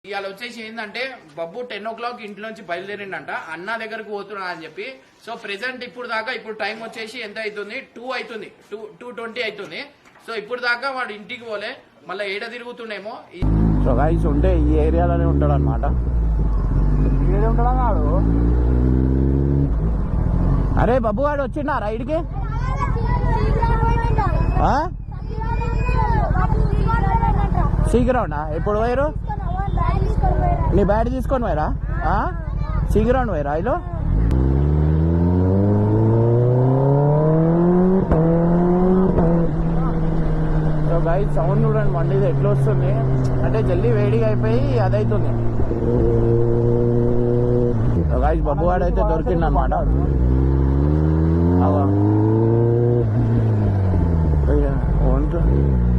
ఇవాళ వచ్చేసి ఏంటంటే బబ్బు 10 o'clock ఇంట్లోంచి బయలుదేరిండంట అన్న దగ్గరకు పోతున్నా అని చెప్పి. సో ప్రెసెంట్ ఇప్పుడు దాకా ఇప్పుడు టైం వచ్చేసి ఎంత అవుతుంది, 2 అవుతుంది, 2:20 అవుతుంది. సో ఇప్పుడు దాకా వాడు ఇంటికి పోలే, మళ్ళీ ఏడ తిరుగుతుండేమో. సో గైస్ ఉంటే ఈ ఏరియాలోనే ఉంటాడు అనమాట. ఉంటాడు. అరే బబ్బు వాడు వచ్చిండా రైడ్కి? సీగ్రౌండా? ఎప్పుడు పోయారు? నీ బ్యాట్ తీసుకొని పోయారా? సీగ్రౌండ్ పోయారా ఇలో? సో గైస్ సౌండ్ చూడండి బండిది ఎట్లా వస్తుంది అంటే జల్దీ వేడిగా అయిపోయి అదైతుంది. గైస్ బబ్బు వాడు అయితే దొరికింది అనమాట.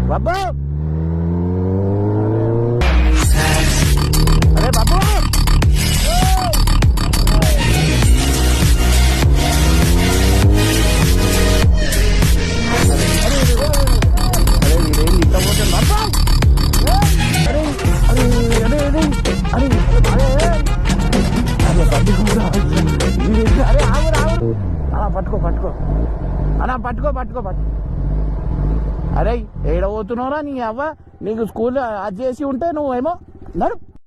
బాబు అరే బాబు అరే వీడేం ఇంత పోతుంది బాబా. అరే అరే అరే అరే అరే అరే ఆవురు ఆవురు అలా పట్టుకో పట్టుకో అలా పట్టుకో పట్టుకో పట్టుకో. అరే ఏడ పోతున్నావురా నీ అవ్వ? నీకు స్కూల్ అది చేసి ఉంటే నువ్వేమో నడు.